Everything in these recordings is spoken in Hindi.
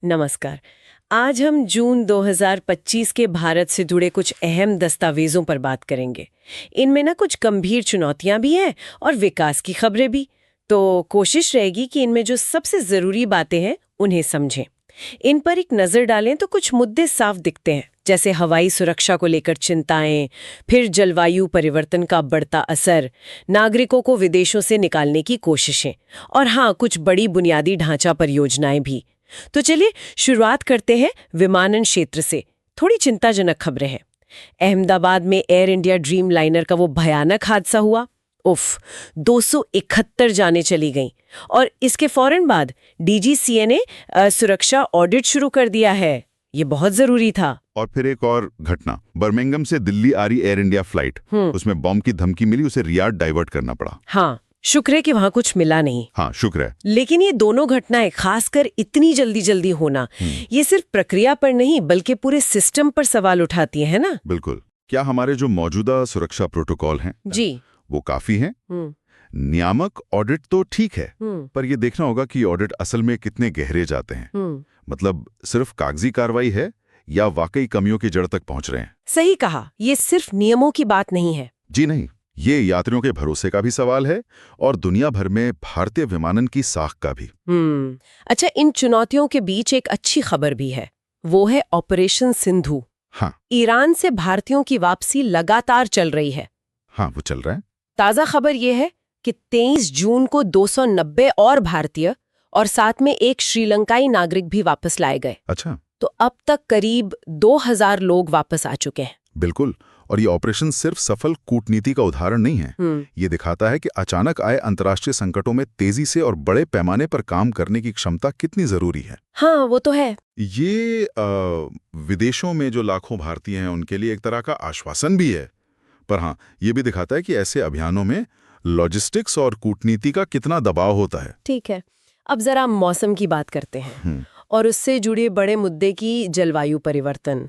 नमस्कार। आज हम जून 2025 के भारत से जुड़े कुछ अहम दस्तावेजों पर बात करेंगे। इनमें ना कुछ गंभीर चुनौतियां भी हैं और विकास की खबरें भी। तो कोशिश रहेगी कि इनमें जो सबसे जरूरी बातें हैं उन्हें समझें। इन पर एक नजर डालें तो कुछ मुद्दे साफ दिखते हैं, जैसे हवाई सुरक्षा को लेकर चिंताएं, फिर जलवायु परिवर्तन का बढ़ता असर, नागरिकों को विदेशों से निकालने की कोशिशें और हाँ, कुछ बड़ी बुनियादी ढांचा परियोजनाएं भी। तो चलिए शुरुआत करते हैं विमानन क्षेत्र से। थोड़ी चिंताजनक खबरें हैं। अहमदाबाद में एयर इंडिया ड्रीम लाइनर का वो भयानक हादसा हुआ। उफ, 271 जानें चली गईं और इसके फौरन बाद डीजीसीए ने सुरक्षा ऑडिट शुरू कर दिया है। ये बहुत जरूरी था। और फिर एक और घटना, बर्मिंघम से दिल्ली आ रही एयर इंडिया फ्लाइट, उसमें बॉम्ब की धमकी मिली, उसे रियाद डाइवर्ट करना पड़ा। हाँ, शुक्र है कि वहां कुछ मिला नहीं। हाँ, शुक्र है। लेकिन ये दोनों घटनाएं, खासकर इतनी जल्दी होना, ये सिर्फ प्रक्रिया पर नहीं बल्कि पूरे सिस्टम पर सवाल उठाती है ना। बिल्कुल। क्या हमारे जो मौजूदा सुरक्षा प्रोटोकॉल हैं जी, वो काफी हैं? नियामक ऑडिट तो ठीक है, पर ये देखना होगा कि ऑडिट असल में कितने गहरे जाते हैं। मतलब सिर्फ कागजी कार्रवाई है या वाकई कमियों की जड़ तक पहुंच रहे हैं। सही कहा, ये सिर्फ नियमों की बात नहीं है। जी नहीं, ये यात्रियों के भरोसे का भी सवाल है और दुनिया भर में भारतीय विमानन की साख का भी। अच्छा, इन चुनौतियों के बीच एक अच्छी खबर भी है, वो है ऑपरेशन सिंधु। हाँ, ईरान से भारतीयों की वापसी लगातार चल रही है। हाँ, वो चल रहा है। ताजा खबर ये है कि 23 जून को 290 और भारतीय और साथ में एक श्रीलंकाई नागरिक भी वापस लाए गए। अच्छा। तो अब तक करीब 2000 लोग वापस आ चुके हैं। बिल्कुल। और ये ऑपरेशन सिर्फ सफल कूटनीति का उदाहरण नहीं है। ये दिखाता है कि अचानक आए अंतर्राष्ट्रीय संकटों में तेजी से और बड़े पैमाने पर काम करने की क्षमता कितनी जरूरी है। हाँ, वो तो है। ये विदेशों में जो लाखों भारतीय हैं उनके लिए एक तरह का आश्वासन भी है, पर हाँ, ये भी दिखाता है कि ऐसे अभियानों में लॉजिस्टिक्स और कूटनीति का कितना दबाव होता है। ठीक है, अब जरा मौसम की बात करते हैं और उससे जुड़े बड़े मुद्दे की जलवायु परिवर्तन।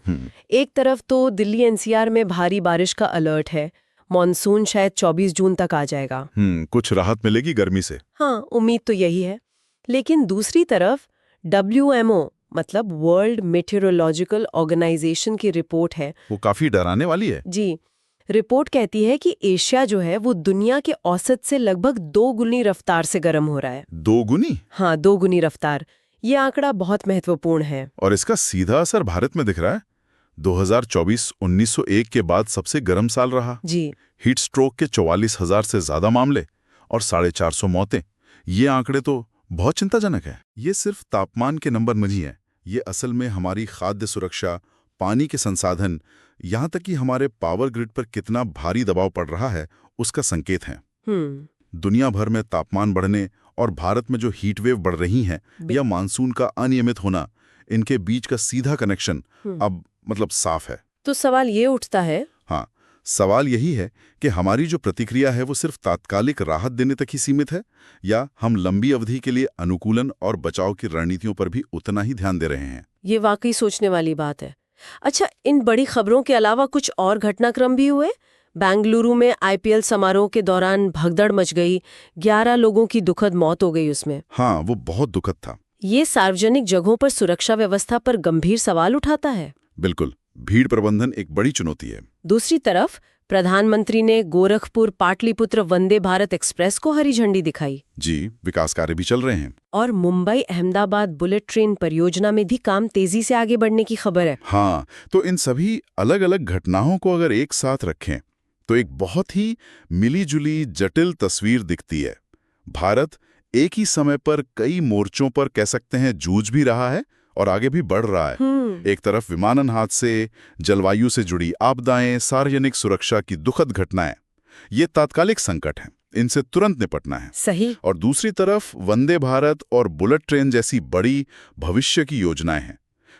एक तरफ तो दिल्ली एनसीआर में भारी बारिश का अलर्ट है, मॉनसून शायद 24 जून तक आ जाएगा। कुछ राहत मिलेगी गर्मी से। हाँ, उम्मीद तो यही है। लेकिन दूसरी तरफ WMO मतलब वर्ल्ड मेटेरोलॉजिकल ऑर्गेनाइजेशन की रिपोर्ट है, वो काफी डराने वाली है। जी, रिपोर्ट कहती है कि एशिया जो है वो दुनिया के औसत से लगभग 2 गुनी रफ्तार से गर्म हो रहा है। 2 गुनी? हाँ, 2 गुनी रफ्तार। ये आंकड़ा बहुत महत्वपूर्ण है। और इसका सीधा असर भारत में दिख रहा है। 2024 1901 के बाद सबसे गर्म साल रहा। जी, हीट स्ट्रोक के 44,000 से ज्यादा मामले और 450 मौतें। ये आंकड़े तो बहुत चिंताजनक है। ये सिर्फ तापमान के नंबर नहीं है, ये असल में हमारी खाद्य सुरक्षा, पानी के संसाधन, यहाँ तक कि हमारे पावर ग्रिड पर कितना भारी दबाव पड़ रहा है उसका संकेत है। दुनिया भर में तापमान बढ़ने और भारत में जो हीट वेव बढ़ रही हैं या मानसून का अनियमित होना, इनके बीच का सीधा कनेक्शन अब मतलब साफ है। तो सवाल ये उठता है, हाँ, सवाल यही है कि हमारी जो प्रतिक्रिया है वो सिर्फ तात्कालिक राहत देने तक ही सीमित है या हम लंबी अवधि के लिए अनुकूलन और बचाव की रणनीतियों पर भी उतना ही ध्यान दे रहे हैं। ये वाकई सोचने वाली बात है। अच्छा, इन बड़ी खबरों के अलावा कुछ और घटनाक्रम भी हुए। बेंगलुरु में IPL समारोह के दौरान भगदड़ मच गई, 11 लोगों की दुखद मौत हो गई उसमें। हाँ, वो बहुत दुखद था। ये सार्वजनिक जगहों पर सुरक्षा व्यवस्था पर गंभीर सवाल उठाता है। बिल्कुल, भीड़ प्रबंधन एक बड़ी चुनौती है। दूसरी तरफ प्रधानमंत्री ने गोरखपुर पाटलिपुत्र वंदे भारत एक्सप्रेस को हरी झंडी दिखाई। जी, विकास कार्य भी चल रहे हैं। और मुंबई अहमदाबाद बुलेट ट्रेन परियोजना में भी काम तेजी से आगे बढ़ने की खबर है। हाँ, तो इन सभी अलग अलग घटनाओं को अगर एक साथ रखें तो एक बहुत ही मिली-जुली जटिल तस्वीर दिखती है। भारत एक ही समय पर कई मोर्चों पर कह सकते हैं जूझ भी रहा है और आगे भी बढ़ रहा है। एक तरफ विमानन हादसे, जलवायु से जुड़ी आपदाएं, सार्वजनिक सुरक्षा की दुखद घटनाएं, ये तात्कालिक संकट हैं, इनसे तुरंत निपटना है। सही। और दूसरी तरफ वंदे भारत और बुलेट ट्रेन जैसी बड़ी भविष्य की योजनाएं हैं।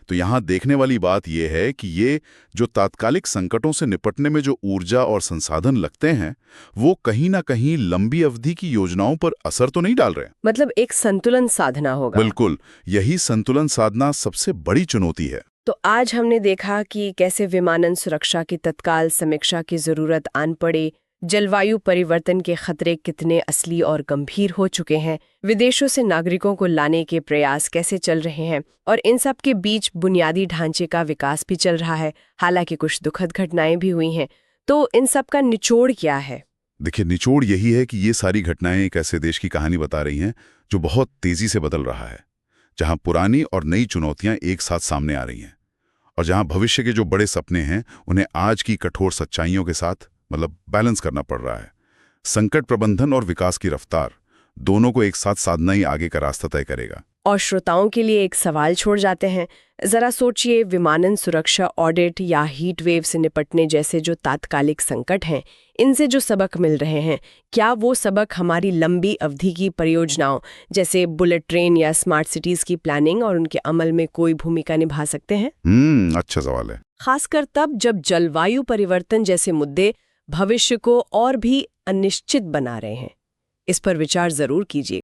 तो यहाँ देखने वाली बात यह है कि ये जो तात्कालिक संकटों से निपटने में जो ऊर्जा और संसाधन लगते हैं, वो कहीं ना कहीं लंबी अवधि की योजनाओं पर असर तो नहीं डाल रहे। मतलब एक संतुलन साधना होगा। बिल्कुल, यही संतुलन साधना सबसे बड़ी चुनौती है। तो आज हमने देखा कि कैसे विमानन सुरक्षा की तत्काल समीक्षा की जरूरत आन पड़े, जलवायु परिवर्तन के खतरे कितने असली और गंभीर हो चुके हैं, विदेशों से नागरिकों को लाने के प्रयास कैसे चल रहे हैं, और इन सब के बीच बुनियादी ढांचे का विकास भी चल रहा है। हालांकि कुछ दुखद घटनाएं भी हुई हैं। तो इन सब का निचोड़ क्या है? देखिए, निचोड़ यही है कि ये सारी घटनाएं एक ऐसे देश की कहानी बता रही हैं जो बहुत तेजी से बदल रहा है, जहां पुरानी और नई चुनौतियां एक साथ सामने आ रही हैं, और जहां भविष्य के जो बड़े सपने हैं उन्हें आज की कठोर सच्चाइयों के साथ बैलेंस करना पड़ रहा है। संकट प्रबंधन और विकास की रफ्तार दोनों को एक साथ साधना ही आगे का रास्ता तय करेगा। और श्रोताओं के लिए एक सवाल छोड़ जाते हैं। जरा सोचिए, विमानन सुरक्षा ऑडिट या हीट वेव से निपटने जैसे जो तात्कालिक संकट हैं, इनसे जो सबक मिल रहे हैं, क्या वो सबक हमारी लंबी अवधि की परियोजनाओं जैसे बुलेट ट्रेन या स्मार्ट सिटीज की प्लानिंग और उनके अमल में कोई भूमिका निभा सकते हैं? अच्छा सवाल है। खासकर तब जब जलवायु परिवर्तन जैसे मुद्दे भविष्य को और भी अनिश्चित बना रहे हैं। इस पर विचार जरूर कीजिए।